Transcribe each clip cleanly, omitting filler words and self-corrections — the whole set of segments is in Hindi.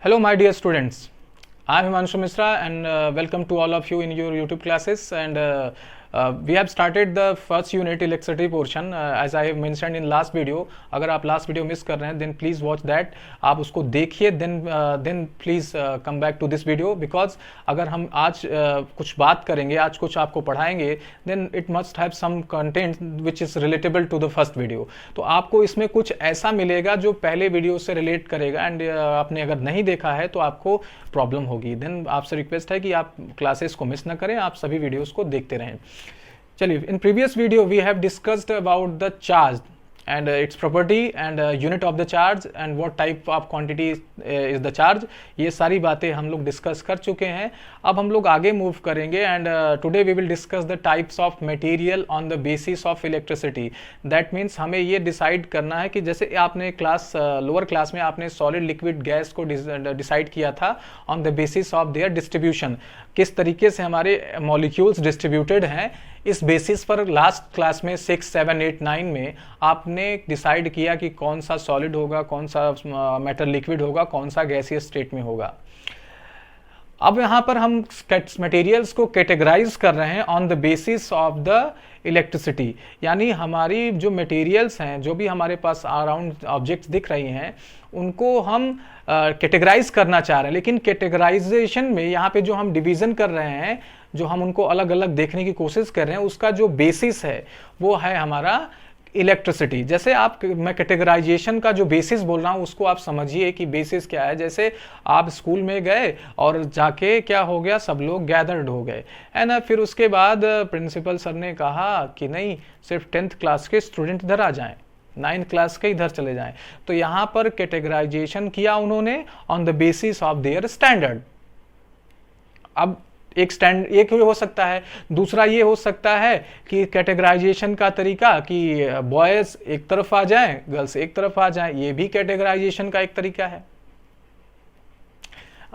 Hello, my dear students. I am Himanshu Misra and welcome to all of you in your YouTube classes. And we have started the first unit electricity portion as I have mentioned in last video. अगर आप last video miss कर रहे हैं then please watch that. आप उसको देखिए then please come back to this video because अगर हम आज कुछ बात करेंगे, आज कुछ आपको पढ़ाएंगे then it must have some content which is relatable to the first video. तो आपको इसमें कुछ ऐसा मिलेगा जो पहले वीडियो से रिलेट करेगा एंड आपने अगर नहीं देखा है तो आपको प्रॉब्लम होगी. देन आपसे रिक्वेस्ट है कि आप क्लासेस को मिस ना करें, आप सभी वीडियोस को देखते रहें. चलिए, in previous video we have discussed about the charge and its property and unit of the charge and what type of quantity is the charge. ये सारी बातें हम लोग डिस्कस कर चुके हैं. अब हम लोग आगे मूव करेंगे and today we will discuss the types of material on the basis of electricity. That means हमें ये डिसाइड करना है कि जैसे आपने लोअर क्लास में आपने सॉलिड लिक्विड गैस को डिसाइड किया था on the basis of their distribution, किस तरीके से हमारे मॉलिक्यूल्स डिस्ट्रीब्यूटेड हैं. इस बेसिस पर लास्ट क्लास में 6, 7, 8, 9 में आपने डिसाइड किया कि कौन सा सॉलिड होगा, कौन सा मेटल लिक्विड होगा, कौन सा गैसियस स्टेट में होगा. अब यहाँ पर हम मटेरियल्स को कैटेगराइज कर रहे हैं on the basis of the electricity. यानी हमारी जो मटेरियल्स हैं, जो भी हमारे पास अराउंड ऑब्जेक्ट्स दिख रही हैं, उनको हम कैटेगराइज करना चाह रहे हैं. लेकिन कैटेगराइजेशन में यहाँ पे जो हम डिवीज़न कर रहे हैं, जो हम उनको अलग अलग देखने की कोशिश कर रहे हैं, उसका जो बेसिस है वो है हमारा इलेक्ट्रिसिटी. जैसे मैं कैटेगराइजेशन का जो बेसिस बोल रहा हूँ उसको आप समझिए कि बेसिस क्या है. जैसे आप स्कूल में गए और जाके क्या हो गया, सब लोग गैदर्ड हो गए है ना. फिर उसके बाद प्रिंसिपल सर ने कहा कि नहीं, सिर्फ 10th क्लास के स्टूडेंट इधर आ जाएं, 9th क्लास के इधर चले जाएं. तो यहाँ पर कैटेगराइजेशन किया उन्होंने on the basis of their standard. अब एक हो सकता है, दूसरा ये हो सकता है कि कैटेगराइजेशन का तरीका कि बॉयज एक तरफ आ जाएं, गर्ल्स एक तरफ आ जाएं, ये भी कैटेगराइजेशन का एक तरीका है.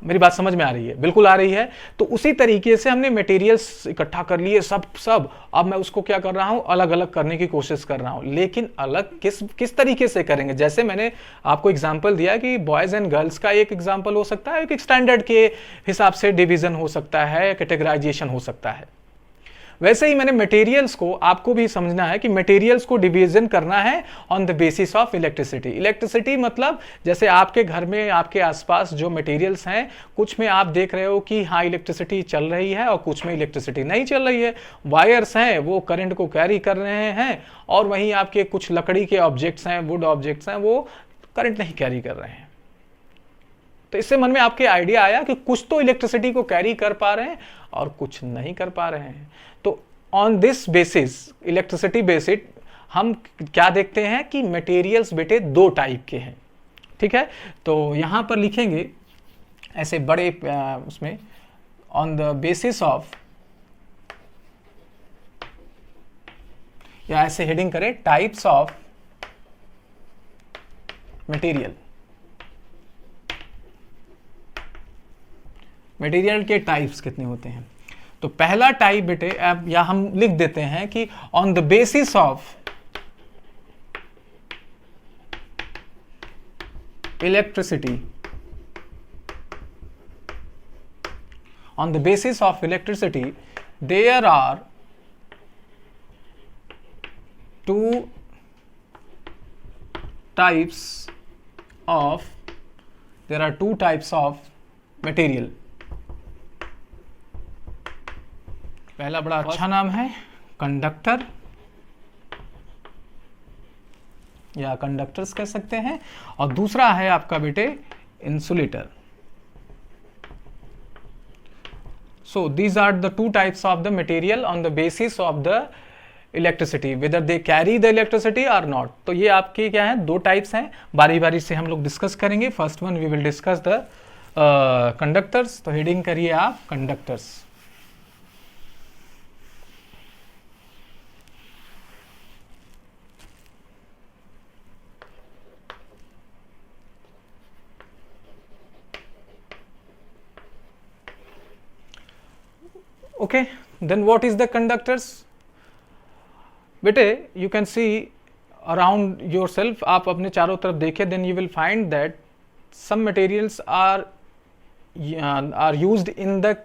मेरी बात समझ में आ रही है? बिल्कुल आ रही है. तो उसी तरीके से हमने मटेरियल्स इकट्ठा कर लिए सब. अब मैं उसको क्या कर रहा हूं, अलग अलग करने की कोशिश कर रहा हूं. लेकिन अलग किस तरीके से करेंगे? जैसे मैंने आपको एग्जांपल दिया कि बॉयज एंड गर्ल्स का एक एग्जांपल हो सकता है, एक स्टैंडर्ड के हिसाब से डिवीजन हो सकता है, कैटेगराइजेशन हो सकता है. वैसे ही मैंने मटेरियल्स को, आपको भी समझना है कि मटेरियल्स को डिवीजन करना है on the basis of electricity. Electricity मतलब जैसे आपके घर में, आपके आसपास जो मटेरियल्स हैं, कुछ में आप देख रहे हो कि हाँ इलेक्ट्रिसिटी चल रही है और कुछ में इलेक्ट्रिसिटी नहीं चल रही है. वायर्स हैं वो करंट को कैरी कर रहे हैं और वहीं आपके कुछ लकड़ी के ऑब्जेक्ट्स हैं, वुड ऑब्जेक्ट्स हैं, वो करंट नहीं कैरी कर रहे हैं. तो इससे मन में आपके आइडिया आया कि कुछ तो इलेक्ट्रिसिटी को कैरी कर पा रहे हैं और कुछ नहीं कर पा रहे हैं. तो on this basis, electricity basis, हम क्या देखते हैं कि मटेरियल्स बेटे दो टाइप के हैं. ठीक है, तो यहां पर लिखेंगे ऐसे बड़े उसमें ऑन द बेसिस ऑफ, या ऐसे हेडिंग करें टाइप्स ऑफ मटेरियल. मटेरियल के टाइप्स कितने होते हैं? तो पहला टाइप बेटे, अब या हम लिख देते हैं कि on the basis of electricity, on the basis of electricity there are two types of material. पहला बड़ा अच्छा नाम है कंडक्टर या कंडक्टर्स कह सकते हैं, और दूसरा है आपका बेटे insulator. So these are the two types of the material on the basis of the electricity, whether they carry the electricity or not. तो ये आपके क्या है, दो टाइप्स हैं. बारी बारी से हम लोग डिस्कस करेंगे. First one we will discuss the conductors. तो हेडिंग करिए आप conductors. Okay, then what is the conductors? बेटे you can see around yourself, आप अपने चारों तरफ देखें, then you will find that some materials are are used in the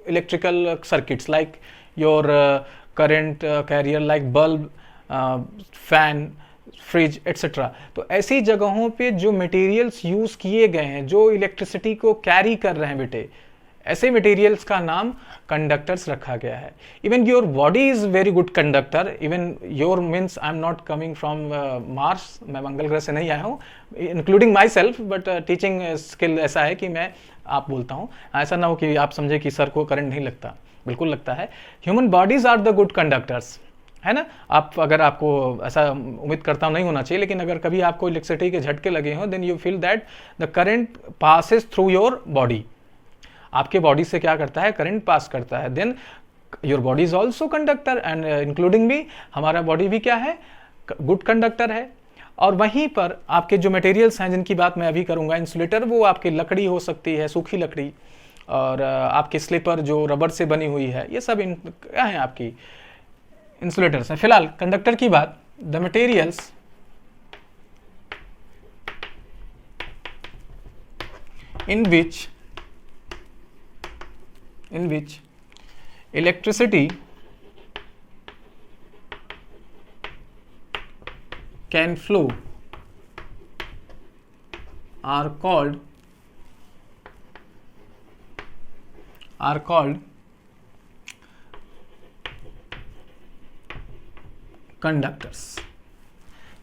electrical circuits like your current carrier like bulb, fan, fridge etcetera. तो ऐसी जगहों पे जो मटेरियल्स यूज किए गए हैं जो इलेक्ट्रिसिटी को कैरी कर रहे हैं बेटे, ऐसे मटेरियल्स का नाम कंडक्टर्स रखा गया है। Even your body is very good conductor, even your means I am not coming from Mars, मैं मंगल ग्रह से नहीं आया हूँ, including my self, but teaching skill ऐसा है कि मैं आप बोलता हूँ, ऐसा ना हो कि आप समझे कि सर को करंट नहीं लगता, बिल्कुल लगता है। Human bodies are the good conductors, है ना। आप अगर आपको ऐसा उम्मीद करता हूँ नहीं होना चाहिए, लेकिन अगर कभी आपको इलेक्ट्रिसिटी के झटके लगे हों then you feel that the current passes through your body, आपके बॉडी से क्या करता है, करंट पास करता है। Then your body is also conductor and including भी, हमारा बॉडी भी क्या है, गुड कंडक्टर है। और वहीं पर आपके जो मटेरियल्स हैं जिनकी बात मैं अभी करूंगा, इंसुलेटर, वो आपकी लकड़ी हो सकती है, सूखी लकड़ी, और आपके स्लीपर जो रबर से बनी हुई है, ये सब क्या है आपकी इंसुलेटर्स हैं। फिलहाल कंडक्टर की बात, the materials in which electricity can flow are called conductors.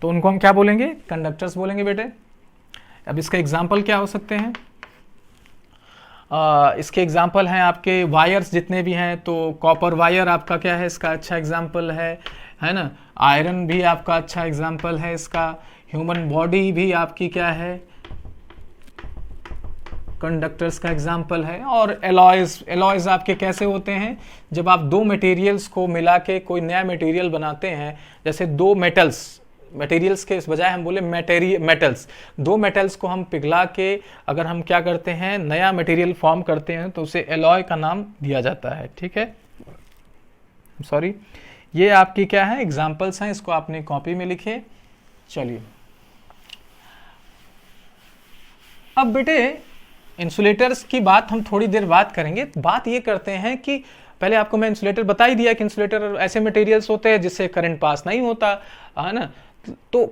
तो उनको हम क्या बोलेंगे, कंडक्टर्स बोलेंगे बेटे। अब इसके एग्जाम्पल क्या हो सकते हैं, इसके एग्जाम्पल हैं आपके वायर्स जितने भी हैं, तो कॉपर वायर आपका क्या है, इसका अच्छा एग्जाम्पल है ना। आयरन भी आपका अच्छा एग्जाम्पल है इसका। ह्यूमन बॉडी भी आपकी क्या है, कंडक्टर्स का एग्जाम्पल है। और एलॉयज आपके कैसे होते हैं, जब आप दो मटेरियल्स को मिला के कोई नया मटेरियल बनाते हैं, जैसे दो मटेरियल्स के बजाय हम बोले मेटल्स, दो मेटल्स को हम पिघला के अगर हम क्या करते हैं, नया मटेरियल फॉर्म करते हैं, तो उसे एलॉय का नाम दिया जाता है। ठीक है, सॉरी, ये आपकी क्या है, एग्जाम्पल्स हैं, इसको आपने कॉपी में लिखे। चलिए अब बेटे इंसुलेटर्स की बात हम थोड़ी देर बात करेंगे। बात ये करते हैं कि पहले आपको मैं इंसुलेटर बता ही दिया कि इंसुलेटर ऐसे मटेरियल्स होते हैं जिससे करंट पास नहीं होता, है ना। तो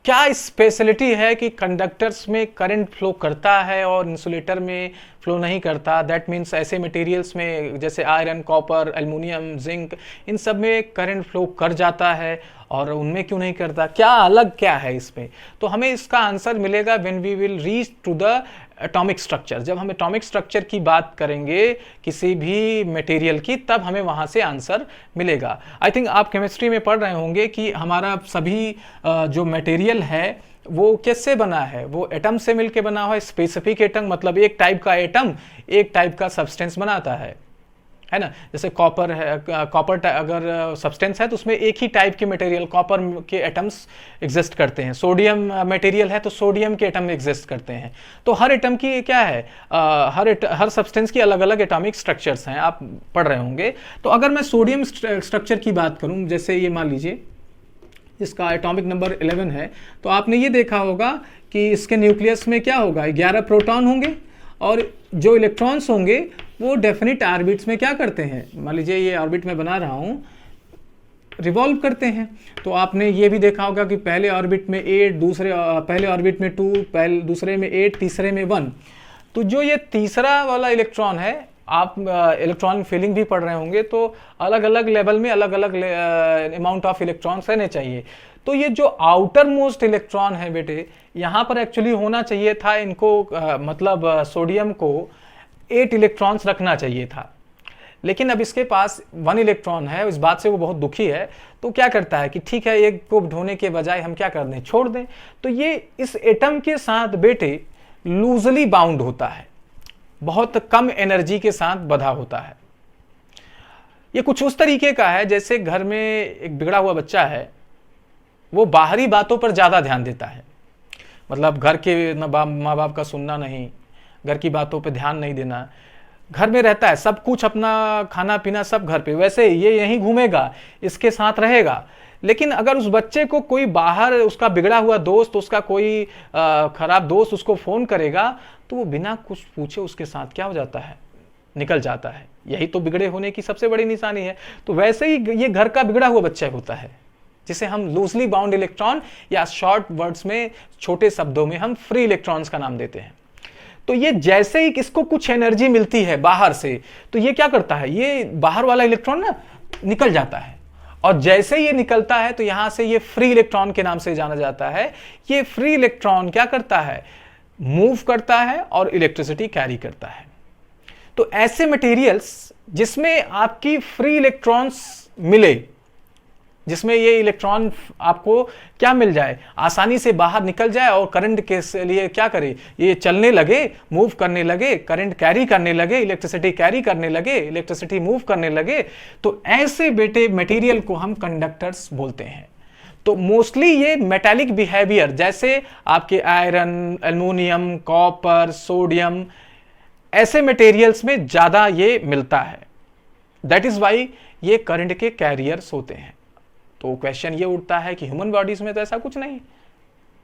क्या स्पेशलिटी है कि कंडक्टर्स में करंट फ्लो करता है और इंसुलेटर में फ्लो नहीं करता। दैट मीन्स ऐसे मटेरियल्स में जैसे आयरन, कॉपर, एल्युमिनियम, जिंक, इन सब में करंट फ्लो कर जाता है और उनमें क्यों नहीं करता, क्या अलग क्या है इसमें। तो हमें इसका आंसर मिलेगा when we will reach to the atomic structure. जब हम एटॉमिक स्ट्रक्चर की बात करेंगे किसी भी मटेरियल की, तब हमें वहां से आंसर मिलेगा। आई थिंक आप केमिस्ट्री में पढ़ रहे होंगे कि हमारा सभी जो मटेरियल है वो किससे बना है, वो एटम से मिलके बना हुआ है। स्पेसिफिक एटम मतलब एक टाइप का एटम एक टाइप का सब्सटेंस बनाता है ना। जैसे कॉपर है, कॉपर अगर सब्सटेंस है तो उसमें एक ही टाइप के मटेरियल कॉपर के एटम्स एग्जिस्ट करते हैं। सोडियम मटेरियल है तो सोडियम के एटम एग्जिस्ट करते हैं। तो हर एटम की क्या है, हर सब्सटेंस की अलग अलग एटॉमिक स्ट्रक्चर्स हैं, आप पढ़ रहे होंगे। तो अगर मैं सोडियम स्ट्रक्चर की बात करूं, जैसे ये मान लीजिए इसका एटॉमिक नंबर 11 है, तो आपने ये देखा होगा कि इसके न्यूक्लियस में क्या होगा, 11 प्रोटॉन होंगे और जो इलेक्ट्रॉन्स होंगे वो डेफिनिट ऑर्बिट्स में क्या करते हैं, मान लीजिए ये ऑर्बिट में बना रहा हूँ, रिवॉल्व करते हैं। तो आपने ये भी देखा होगा कि पहले ऑर्बिट में 8, पहले ऑर्बिट में 2, दूसरे में 8, तीसरे में 1। तो जो ये तीसरा वाला इलेक्ट्रॉन है, आप इलेक्ट्रॉन फीलिंग भी पढ़ रहे होंगे, तो अलग अलग लेवल में अलग अलग अमाउंट ऑफ इलेक्ट्रॉन्स रहने चाहिए। तो ये जो आउटर मोस्ट इलेक्ट्रॉन है बेटे, यहाँ पर एक्चुअली होना चाहिए था इनको मतलब सोडियम को 8 इलेक्ट्रॉन्स रखना चाहिए था, लेकिन अब इसके पास 1 इलेक्ट्रॉन है। इस बात से वो बहुत दुखी है। तो क्या करता है कि ठीक है, एक को ढोने के बजाय हम क्या कर दें, छोड़ दें। तो ये इस एटम के साथ बेटे लूजली बाउंड होता है, बहुत कम एनर्जी के साथ बंधा होता है। ये कुछ उस तरीके का है जैसे घर में एक बिगड़ा हुआ बच्चा है, वो बाहरी बातों पर ज़्यादा ध्यान देता है, मतलब घर के माँ बाप का सुनना नहीं, घर की बातों पे ध्यान नहीं देना। घर में रहता है, सब कुछ अपना खाना पीना सब घर पे, वैसे ये यहीं घूमेगा, इसके साथ रहेगा। लेकिन अगर उस बच्चे को कोई बाहर उसका बिगड़ा हुआ दोस्त, उसका कोई खराब दोस्त उसको फ़ोन करेगा, तो वो बिना कुछ पूछे उसके साथ क्या हो जाता है, निकल जाता है। यही तो बिगड़े होने की सबसे बड़ी निशानी है। तो वैसे ही ये घर का बिगड़ा हुआ बच्चा होता है, जिसे हम लूजली बाउंड इलेक्ट्रॉन या शॉर्ट वर्ड्स में, छोटे शब्दों में हम फ्री इलेक्ट्रॉन्स का नाम देते हैं। तो ये जैसे ही इसको कुछ एनर्जी मिलती है बाहर से, तो ये क्या करता है, ये बाहर वाला इलेक्ट्रॉन ना निकल जाता है, और जैसे ये निकलता है तो यहां से ये फ्री इलेक्ट्रॉन के नाम से जाना जाता है। ये फ्री इलेक्ट्रॉन क्या करता है, मूव करता है और इलेक्ट्रिसिटी कैरी करता है। तो ऐसे मटेरियल्स जिसमें आपकी फ्री इलेक्ट्रॉन्स मिले, जिसमें ये इलेक्ट्रॉन आपको क्या मिल जाए, आसानी से बाहर निकल जाए और करंट के लिए क्या करे, ये चलने लगे, मूव करने लगे, करंट कैरी करने लगे, इलेक्ट्रिसिटी कैरी करने लगे, इलेक्ट्रिसिटी मूव करने लगे, तो ऐसे बेटे मटेरियल को हम कंडक्टर्स बोलते हैं। तो मोस्टली ये मेटालिक बिहेवियर, जैसे आपके आयरन, एल्युमिनियम, कॉपर, सोडियम, ऐसे मटेरियल्स में ज्यादा ये मिलता है। दैट इज वाई ये करंट के कैरियर्स होते हैं। तो क्वेश्चन ये उठता है कि ह्यूमन बॉडीज में तो ऐसा कुछ नहीं,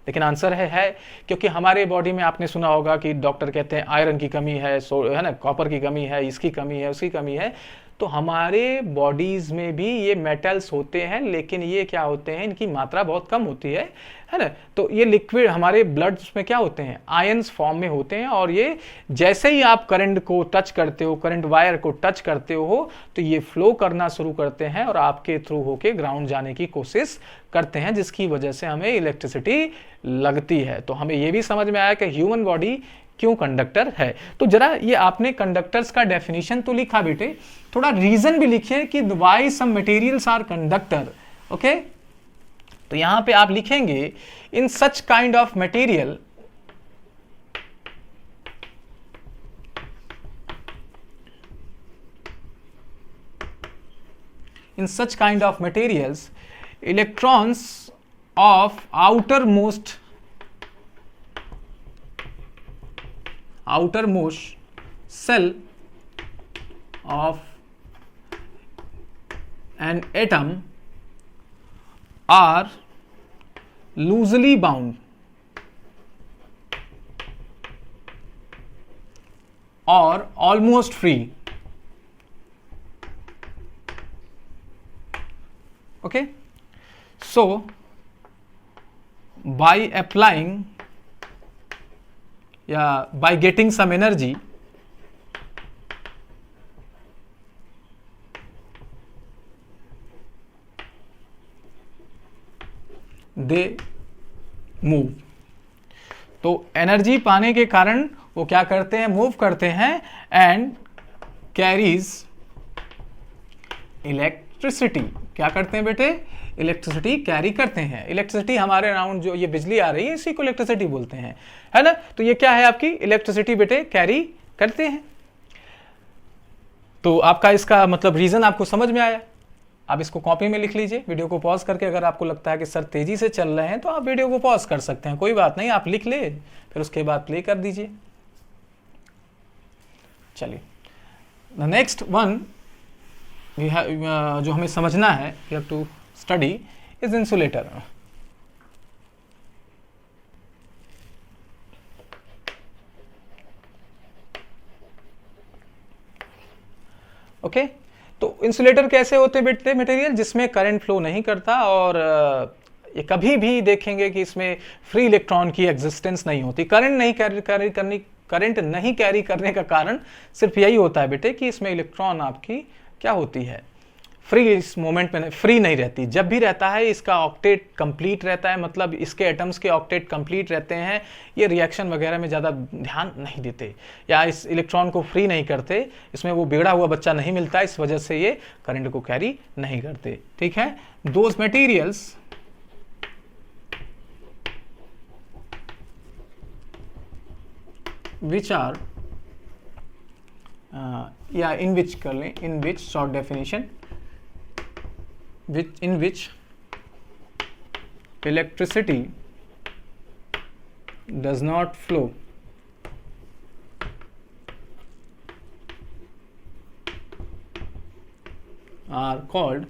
लेकिन आंसर है क्योंकि हमारे बॉडी में आपने सुना होगा कि डॉक्टर कहते हैं आयरन की कमी है ना, कॉपर की कमी है, इसकी कमी है, उसकी कमी है। तो हमारे बॉडीज में भी ये मेटल्स होते हैं, लेकिन ये क्या होते हैं, इनकी मात्रा बहुत कम होती है ना। तो ये लिक्विड हमारे ब्लड में क्या होते हैं, आयंस फॉर्म में होते हैं, और ये जैसे ही आप करंट को टच करते हो, करंट वायर को टच करते हो, तो ये फ्लो करना शुरू करते हैं और आपके थ्रू होके ग्राउंड जाने की कोशिश करते हैं, जिसकी वजह से हमें इलेक्ट्रिसिटी लगती है। तो हमें ये भी समझ में आया कि ह्यूमन बॉडी क्यों कंडक्टर है। तो जरा ये आपने कंडक्टर्स का डेफिनेशन तो लिखा बेटे, थोड़ा रीजन भी लिखिए कि why some materials are conductor. Okay, तो यहां पे आप लिखेंगे in such kind of material, in such kind of materials, electrons of outermost cell of an atom are loosely bound or almost free. Okay, so by applying by getting some energy, they move. तो एनर्जी पाने के कारण वो क्या करते हैं, मूव करते हैं, एंड कैरीज इलेक्ट्रिसिटी। क्या करते हैं बेटे, इलेक्ट्रिसिटी कैरी करते हैं। इलेक्ट्रिसिटी हमारे अराउंड जो ये बिजली आ रही है, इसी को इलेक्ट्रिसिटी बोलते हैं, है ना। तो ये क्या है, आपकी इलेक्ट्रिसिटी बेटे कैरी करते हैं। तो आपका इसका मतलब रीजन आपको समझ में आया। आप इसको कॉपी में लिख लीजिए, वीडियो को पॉज करके। अगर आपको लगता है कि सर तेजी से चल रहे हैं तो आप वीडियो को पॉज कर सकते हैं, कोई बात नहीं, आप लिख ले, फिर उसके बाद प्ले कर दीजिए। चलिए, द नेक्स्ट वन जो हमें समझना है, we have to study, is insulator. Okay, तो इंसुलेटर कैसे होते बेटे मटेरियल, जिसमें करंट फ्लो नहीं करता, और ये कभी भी देखेंगे कि इसमें फ्री इलेक्ट्रॉन की एग्जिस्टेंस नहीं होती। करंट नहीं कैरी करने का कारण सिर्फ यही होता है बेटे कि इसमें इलेक्ट्रॉन आपकी क्या होती है, फ्री, इस मोमेंट में फ्री नहीं रहती। जब भी रहता है इसका ऑक्टेट कंप्लीट रहता है, मतलब इसके एटम्स के ऑक्टेट कंप्लीट रहते हैं। ये रिएक्शन वगैरह में ज़्यादा ध्यान नहीं देते, या इस इलेक्ट्रॉन को फ्री नहीं करते, इसमें वो बिगड़ा हुआ बच्चा नहीं मिलता, इस वजह से ये करंट को कैरी नहीं करते। ठीक है, दोज मटेरियल्स विच आर या इन विच कर लें, in which short definition, in which electricity does not flow are called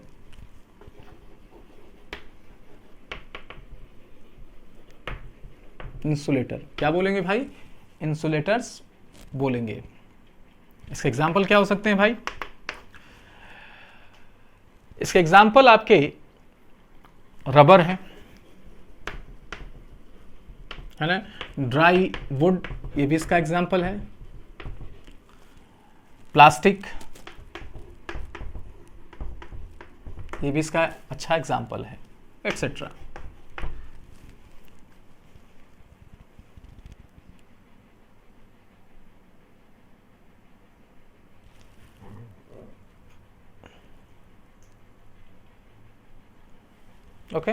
insulator। क्या बोलेंगे भाई, इंसुलेटर्स बोलेंगे। इसके एग्जाम्पल क्या हो सकते हैं भाई? इसके एग्जाम्पल आपके रबर है ना, ड्राई वुड, ये भी इसका एग्जाम्पल है, प्लास्टिक, ये भी इसका अच्छा एग्जाम्पल है, एक्सेट्रा। ओके,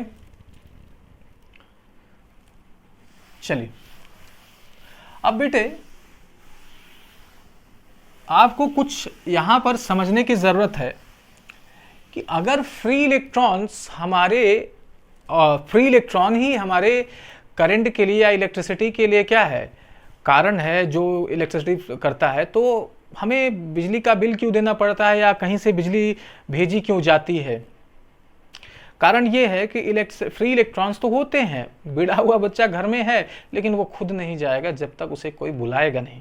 चलिए अब बेटे आपको कुछ यहां पर समझने की जरूरत है कि अगर फ्री इलेक्ट्रॉन ही हमारे करंट के लिए या इलेक्ट्रिसिटी के लिए क्या है, कारण है जो इलेक्ट्रिसिटी करता है, तो हमें बिजली का बिल क्यों देना पड़ता है या कहीं से बिजली भेजी क्यों जाती है? कारण ये है कि फ्री इलेक्ट्रॉन्स तो होते हैं, बिड़ा हुआ बच्चा घर में है लेकिन वो खुद नहीं जाएगा जब तक उसे कोई बुलाएगा नहीं।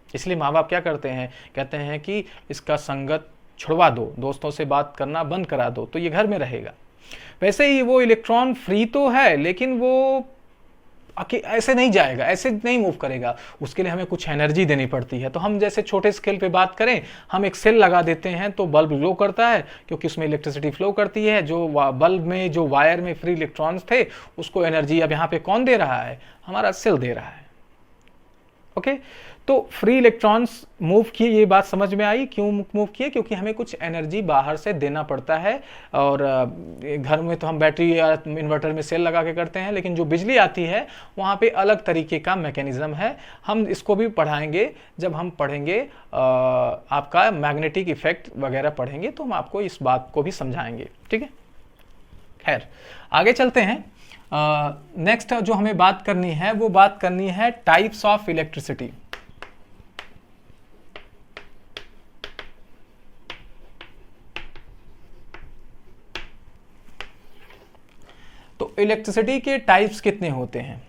इसलिए माँ बाप क्या करते हैं, कहते हैं कि इसका संगत छुड़वा दो, दोस्तों से बात करना बंद करा दो तो ये घर में रहेगा। वैसे ही वो इलेक्ट्रॉन फ्री तो है लेकिन वो ऐसे नहीं जाएगा, ऐसे नहीं मूव करेगा, उसके लिए हमें कुछ एनर्जी देनी पड़ती है। तो हम जैसे छोटे स्केल पे बात करें, हम एक सेल लगा देते हैं तो बल्ब ग्लो करता है क्योंकि उसमें इलेक्ट्रिसिटी फ्लो करती है। जो बल्ब में जो वायर में फ्री इलेक्ट्रॉन्स थे उसको एनर्जी अब यहाँ पे कौन दे रहा है, हमारा सेल दे रहा है। ओके, तो फ्री इलेक्ट्रॉन्स मूव किए, ये बात समझ में आई क्यों मूव किए, क्योंकि हमें कुछ एनर्जी बाहर से देना पड़ता है। और घर में तो हम बैटरी या इन्वर्टर में सेल लगा के करते हैं, लेकिन जो बिजली आती है वहाँ पे अलग तरीके का मैकेनिज्म है। हम इसको भी पढ़ाएंगे जब हम पढ़ेंगे आपका मैग्नेटिक इफेक्ट वगैरह पढ़ेंगे तो हम आपको इस बात को भी समझाएंगे, ठीक है। खैर आगे चलते हैं। नेक्स्ट जो हमें बात करनी है वो बात करनी है टाइप्स ऑफ इलेक्ट्रिसिटी। तो इलेक्ट्रिसिटी के टाइप्स कितने होते हैं?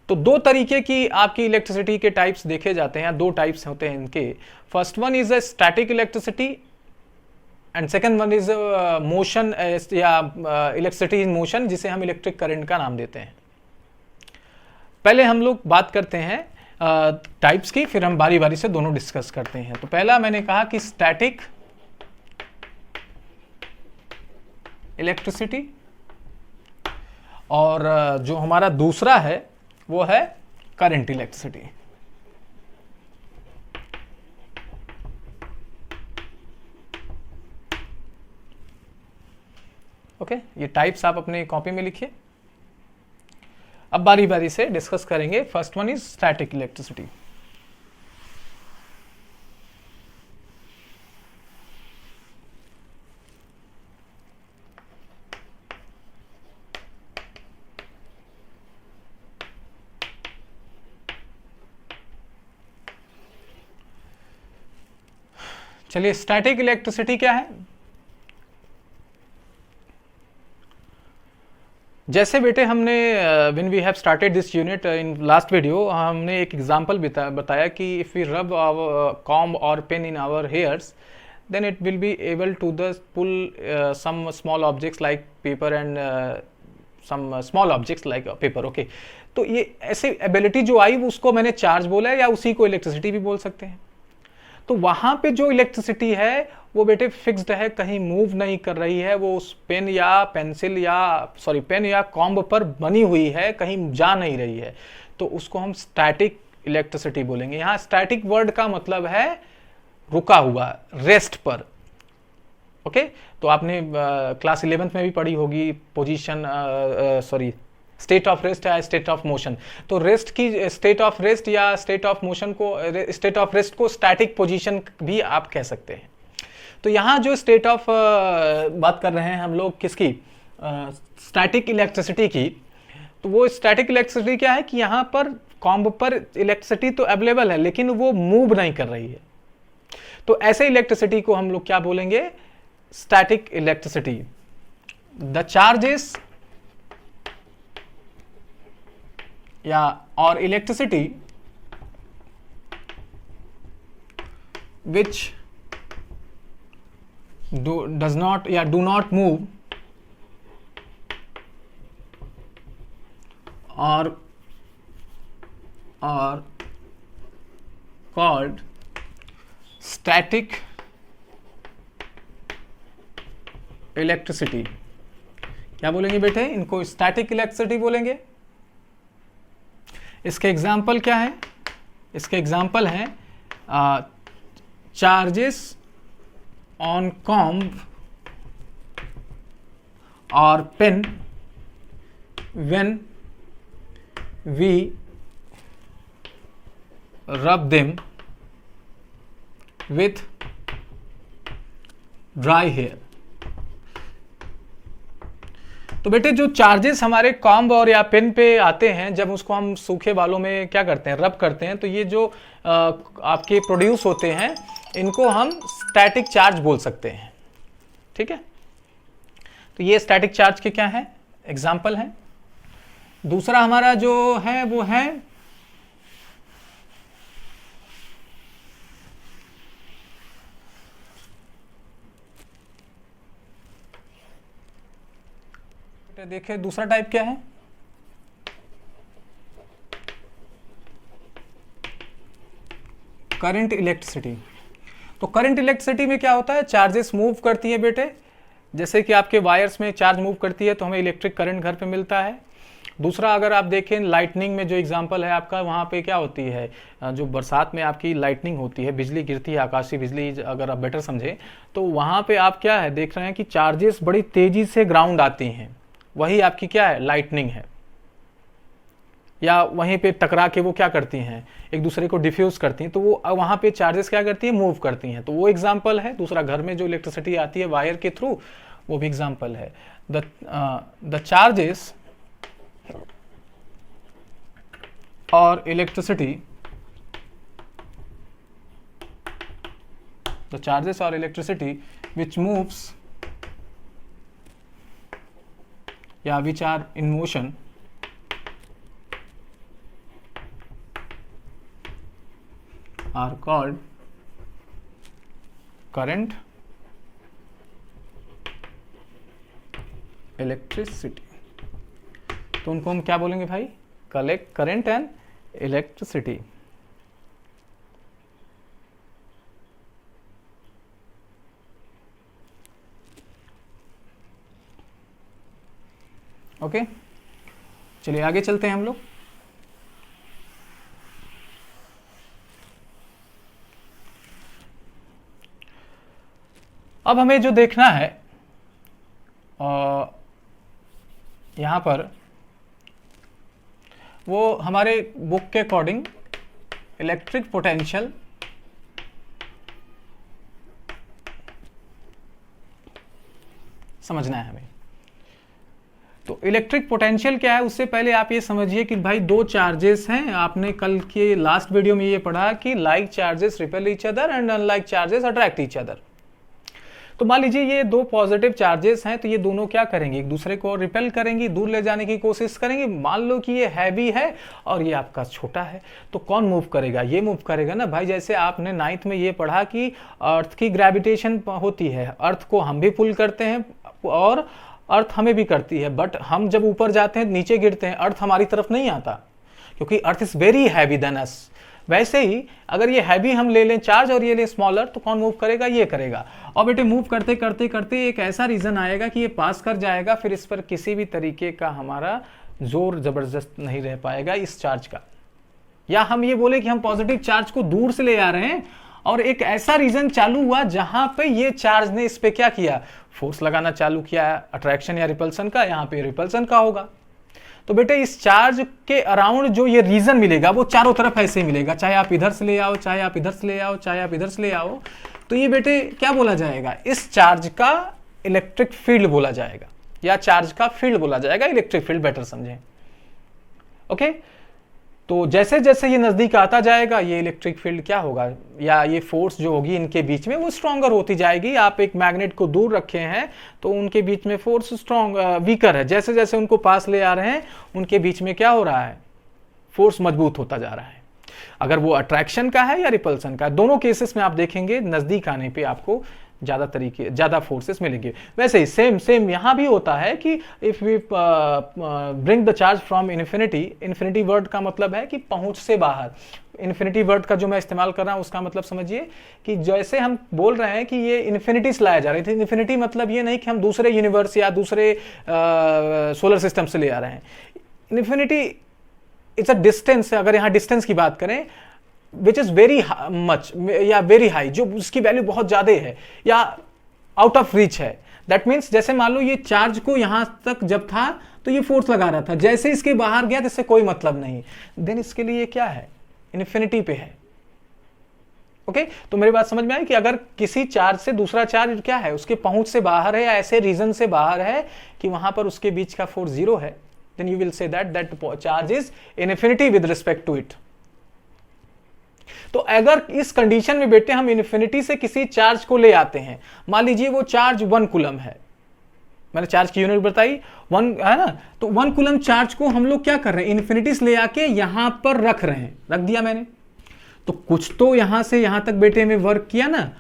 तो दो तरीके की आपकी इलेक्ट्रिसिटी के टाइप्स देखे जाते हैं, दो टाइप्स होते हैं इनके। First one is a static electricity and second one is motion या इलेक्ट्रिसिटी इन मोशन, जिसे हम इलेक्ट्रिक करंट का नाम देते हैं। पहले हम लोग बात करते हैं टाइप्स की, फिर हम बारी बारी से दोनों डिस्कस करते हैं। तो पहला मैंने कहा कि स्टैटिक इलेक्ट्रिसिटी, और जो हमारा दूसरा है वो है करंट इलेक्ट्रिसिटी। ओके, ये टाइप्स आप अपने कॉपी में लिखिए। अब बारी बारी से डिस्कस करेंगे। First one is static electricity. चलिए, स्टैटिक इलेक्ट्रिसिटी क्या है? जैसे बेटे हमने when we have started this unit in last video, हमने एक एग्जांपल बताया कि if we rub our comb और pen in our hairs then it will be able to the pull some small objects like paper and some small objects like paper. Okay, तो ये ऐसे एबिलिटी जो आई उसको मैंने चार्ज बोला है, या उसी को इलेक्ट्रिसिटी भी बोल सकते हैं। तो वहां पे जो इलेक्ट्रिसिटी है वो बेटे फिक्स्ड है, कहीं मूव नहीं कर रही है, वो उस पेन या पेंसिल या पेन या कॉम्ब पर बनी हुई है, कहीं जा नहीं रही है, तो उसको हम स्टैटिक इलेक्ट्रिसिटी बोलेंगे। यहाँ स्टैटिक वर्ड का मतलब है रुका हुआ, रेस्ट पर। ओके, तो आपने क्लास 11th में भी पढ़ी होगी पोजीशन स्टेट ऑफ रेस्ट या स्टेट ऑफ मोशन। तो रेस्ट की स्टेट ऑफ रेस्ट या स्टेट ऑफ मोशन को, स्टेट ऑफ रेस्ट को स्टैटिक पोजीशन भी आप कह सकते हैं। तो यहाँ जो स्टेट ऑफ बात कर रहे हैं हम लोग किसकी, स्टैटिक इलेक्ट्रिसिटी की। तो वो स्टैटिक इलेक्ट्रिसिटी क्या है कि यहाँ पर कॉम्ब पर इलेक्ट्रिसिटी तो अवेलेबल है लेकिन वो मूव नहीं कर रही है। तो ऐसे इलेक्ट्रिसिटी को हम लोग क्या बोलेंगे, स्टैटिक इलेक्ट्रिसिटी। द चार्जेस या और इलेक्ट्रिसिटी which does not या do not move are called static electricity. क्या बोलेंगे बेटे? इनको स्टैटिक इलेक्ट्रिसिटी बोलेंगे। इसके एग्जाम्पल क्या है? इसके एग्जाम्पल हैं चार्जेस ऑन कॉम्ब और pen when we rub them with dry hair। तो बेटे जो चार्जेस हमारे कॉम्ब और या पेन पे आते हैं, जब उसको हम सूखे बालों में क्या करते हैं, रब करते हैं, तो ये जो आपके प्रोड्यूस होते हैं इनको हम स्टैटिक चार्ज बोल सकते हैं। ठीक है, तो ये स्टैटिक चार्ज के क्या है? एग्जाम्पल है। दूसरा हमारा जो है वो है देखिए दूसरा टाइप क्या है? Current electricity. तो करंट इलेक्ट्रिसिटी में क्या होता है? चार्जेस मूव करती है बेटे, जैसे कि आपके वायर्स में चार्ज मूव करती है तो हमें इलेक्ट्रिक करंट घर पे मिलता है। दूसरा अगर आप देखें लाइटनिंग में जो एग्जांपल है आपका, वहाँ पे क्या होती है, जो बरसात में आपकी लाइटनिंग होती है, बिजली गिरती है, आकाशीय बिजली, अगर आप बेटर समझें तो वहाँ पे आप क्या है देख रहे हैं कि चार्जेस बड़ी तेजी से ग्राउंड आती हैं, वही आपकी क्या है? लाइटनिंग है। या वहीं पे टकरा के वो क्या करती हैं, एक दूसरे को डिफ्यूज करती हैं, तो वो वहाँ पे चार्जेस क्या करती हैं? मूव करती हैं। तो वो एग्जांपल है। दूसरा घर में जो इलेक्ट्रिसिटी आती है वायर के थ्रू, वो भी एग्जांपल है। द चार्जेस और इलेक्ट्रिसिटी, द चार्जेस और इलेक्ट्रिसिटी विच मूव्स या which are in motion are called current electricity। तो उनको हम क्या बोलेंगे भाई? Current and electricity. ओके, चलिए आगे चलते हैं हम लोग। अब हमें जो देखना है यहां पर, वो हमारे बुक के अकॉर्डिंग इलेक्ट्रिक पोटेंशियल समझना है हमें। तो इलेक्ट्रिक पोटेंशियल क्या है, उससे पहले आप ये समझिए कि भाई दो चार्जेस हैं। आपने कल के लास्ट वीडियो में ये पढ़ा कि like charges repel each other and unlike charges attract each other. तो मान लीजिए ये दो पॉजिटिव चार्जेस हैं, तो ये दोनों क्या करेंगे? एक दूसरे को रिपेल करेंगे, दूर ले जाने की कोशिश करेंगे। मान लो कि ये हैवी है और ये आपका छोटा है, तो कौन मूव करेगा? ये मूव करेगा ना भाई। जैसे आपने 9th में ये पढ़ा कि अर्थ की ग्रेविटेशन होती है, अर्थ को हम भी पुल करते हैं और अर्थ हमें भी करती है, बट हम जब ऊपर जाते हैं नीचे गिरते हैं, अर्थ हमारी तरफ नहीं आता, क्योंकि earth is very heavy than us. वैसे ही अगर ये हैवी हम ले लें चार्ज और ये ले स्मॉलर, तो कौन मूव करेगा? ये करेगा। और बेटे मूव करते करते करते एक ऐसा रीजन आएगा कि ये पास कर जाएगा, फिर इस पर किसी भी तरीके का हमारा जोर जबरदस्त नहीं रह पाएगा इस चार्ज का। या हम ये बोले कि हम पॉजिटिव चार्ज को दूर से ले आ रहे हैं और एक ऐसा रीजन चालू हुआ जहां पे ये चार्ज ने इस पे क्या किया? फोर्स लगाना चालू किया, अट्रैक्शन या रिपल्सन का। यहाँ पे रिपल्सन का होगा। तो बेटे इस चार्ज के अराउंड जो ये रीजन मिलेगा वो चारों तरफ ऐसे ही मिलेगा, चाहे आप इधर से ले आओ, चाहे आप इधर से ले आओ, चाहे आप इधर से ले आओ। तो ये बेटे क्या बोला जाएगा? इस चार्ज का इलेक्ट्रिक फील्ड बोला जाएगा, या चार्ज का फील्ड बोला जाएगा, इलेक्ट्रिक फील्ड बेटर समझें। ओके, तो जैसे जैसे ये नजदीक आता जाएगा ये इलेक्ट्रिक फील्ड क्या होगा, या ये फोर्स जो होगी इनके बीच में वो स्ट्रॉन्गर होती जाएगी। आप एक मैग्नेट को दूर रखे हैं तो उनके बीच में फोर्स स्ट्रॉन्ग वीकर है, जैसे जैसे उनको पास ले आ रहे हैं उनके बीच में क्या हो रहा है? फोर्स मजबूत होता जा रहा है। अगर वो अट्रैक्शन का है या रिपल्सन का, दोनों केसेस में आप देखेंगे नजदीक आने पे आपको ज्यादा फोर्सेस मिलेंगे। वैसे ही सेम यहां भी होता है कि if we bring the charge from infinity word का मतलब है कि पहुंच से बाहर। इन्फिनिटी वर्ड का जो मैं इस्तेमाल कर रहा हूं उसका मतलब समझिए कि जैसे हम बोल रहे हैं कि ये इन्फिनिटी से लाया जा रही थी। इन्फिनिटी मतलब ये नहीं कि हम दूसरे यूनिवर्स या दूसरे सोलर सिस्टम से ले आ रहे हैं। Infinity it's a distance. अगर यहां डिस्टेंस की बात करें विच इज वेरी मच या वेरी हाई, जो उसकी वैल्यू बहुत ज्यादा है या आउट ऑफ रीच है। दैट मीन्स जैसे मान लो ये चार्ज को यहां तक जब था तो ये फोर्स लगा रहा था, जैसे इसके बाहर गया तो इससे कोई मतलब नहीं, देन इसके लिए ये क्या है, इन्फिनिटी पे है। ओके तो मेरी बात समझ में आई कि अगर किसी चार्ज से दूसरा चार्ज क्या है, उसके पहुंच से बाहर है या ऐसे रीजन से बाहर है कि वहां पर उसके बीच का फोर्स जीरो है, then you will say that charge is infinity with respect to it। तो अगर इस कंडीशन में बेटे हम इन्फिनिटी से किसी चार्ज को ले आते हैं, मान लीजिए वो चार्ज 1 कूलम है, मैंने चार्ज की यूनिट बताई 1 है ना, तो 1 कूलम चार्ज को हम लोग क्या कर रहे हैं, इन्फिनिटी से ले आके यहां पर रख रहे हैं, रख दिया मैंने, तो कुछ तो यहां से यहां तक बेटे में वर्क किया ना,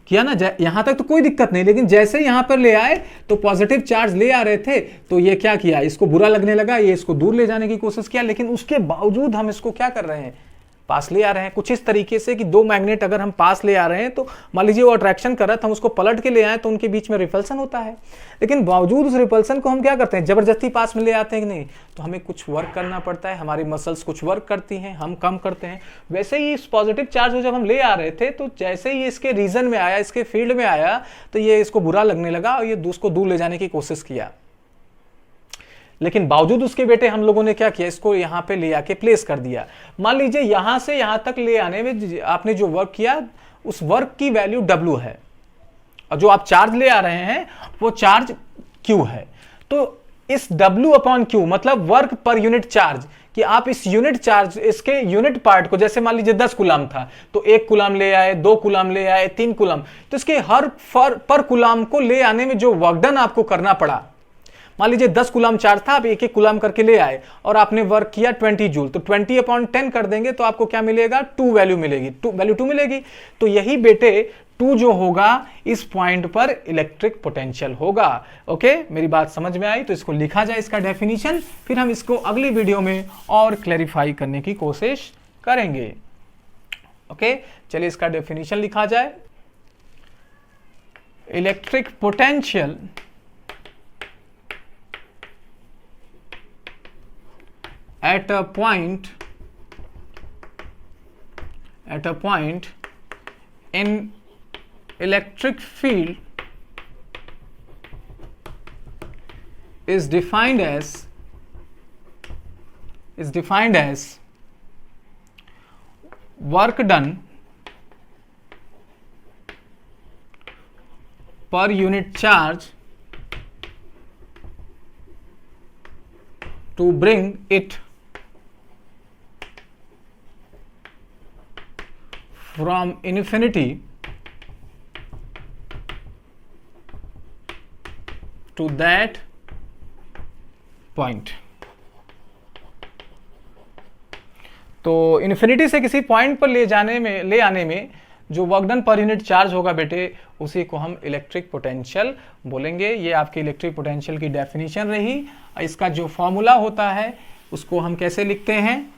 यहां तक तो कोई दिक्कत नहीं, लेकिन जैसे यहां पर ले आए तो पॉजिटिव चार्ज ले आ रहे थे, तो ये क्या किया, इसको बुरा लगने लगा, ये इसको दूर ले जाने की कोशिश किया, लेकिन उसके बावजूद हम इसको क्या कर रहे हैं, पास ले आ रहे हैं। कुछ इस तरीके से कि दो मैग्नेट अगर हम पास ले आ रहे हैं तो मान लीजिए वो अट्रैक्शन कर रहा था, हम उसको पलट के ले आए तो उनके बीच में रिपल्सन होता है, लेकिन बावजूद उस रिपल्सन को हम क्या करते हैं, जबरदस्ती पास में ले आते हैं कि नहीं, तो हमें कुछ वर्क करना पड़ता है, हमारी मसल्स कुछ वर्क करती हैं, हम कम करते हैं। वैसे ही इस पॉजिटिव चार्ज को जब हम ले आ रहे थे तो जैसे ही इसके रीजन में आया, इसके फील्ड में आया, तो ये इसको बुरा लगने लगा और ये उसको दूर ले जाने की कोशिश किया, लेकिन बावजूद उसके बेटे हम लोगों ने क्या किया, इसको यहां पे ले आके प्लेस कर दिया। मान लीजिए यहां से यहां तक ले आने में आपने जो वर्क किया उस वर्क की वैल्यू W है, और जो आप चार्ज ले आ रहे हैं वो चार्ज Q है। तो इस W/Q मतलब वर्क पर यूनिट चार्ज, कि आप इस यूनिट चार्ज, इसके यूनिट पार्ट को, जैसे मान लीजिए 10 कूलम था तो 1 कूलम ले आए, 2 कूलम ले आए, 3 कूलम, तो इसके हर पर कूलम को ले आने में जो वर्क डन आपको करना पड़ा, मान लीजिए 10 कूलम चार्ज था, आप एक एक कूलम करके ले आए और आपने वर्क किया 20 जूल, तो 20/10 कर देंगे तो आपको क्या मिलेगा, 2 वैल्यू मिलेगी, वैल्यू 2 मिलेगी। तो यही बेटे 2 जो होगा इस पॉइंट पर इलेक्ट्रिक पोटेंशियल होगा। ओके मेरी बात समझ में आई, तो इसको लिखा जाए, इसका डेफिनेशन, फिर हम इसको अगली वीडियो में और क्लैरिफाई करने की कोशिश करेंगे। ओके चलिए इसका डेफिनेशन लिखा जाए। Electric potential at a point in electric field is defined as work done per unit charge to bring it from infinity to that point। तो इन्फिनिटी से किसी पॉइंट पर ले आने में जो work done per unit charge होगा बेटे, उसी को हम इलेक्ट्रिक पोटेंशियल बोलेंगे। ये आपकी इलेक्ट्रिक पोटेंशियल की डेफिनेशन रही। इसका जो फॉर्मूला होता है उसको हम कैसे लिखते हैं,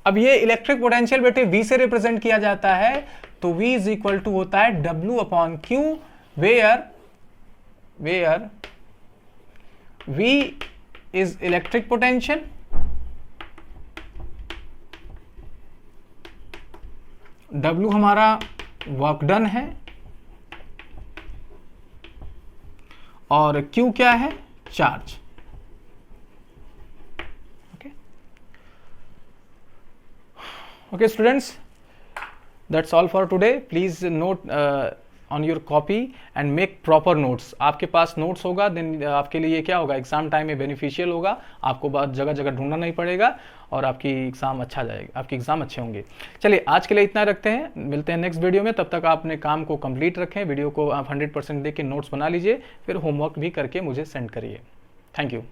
अब ये इलेक्ट्रिक पोटेंशियल बेटे V से रिप्रेजेंट किया जाता है, तो V इज इक्वल टू होता है W/Q, where V is electric potential, W हमारा वर्क डन है, और Q क्या है, charge. Okay students, that's all for today. Please note on your copy and make proper notes। आपके पास notes होगा then आपके लिए क्या होगा, एग्जाम टाइम में बेनिफिशियल होगा, आपको बहुत जगह जगह ढूंढना नहीं पड़ेगा और आपकी एग्जाम अच्छा जाएगा, आपके एग्जाम अच्छे होंगे। चलिए आज के लिए इतना रखते हैं, मिलते हैं नेक्स्ट वीडियो में। तब तक आप अपने काम को कंप्लीट रखें, वीडियो को आप 100% देख के नोट्स बना लीजिए, फिर होमवर्क भी करके मुझे सेंड करिए। Thank you.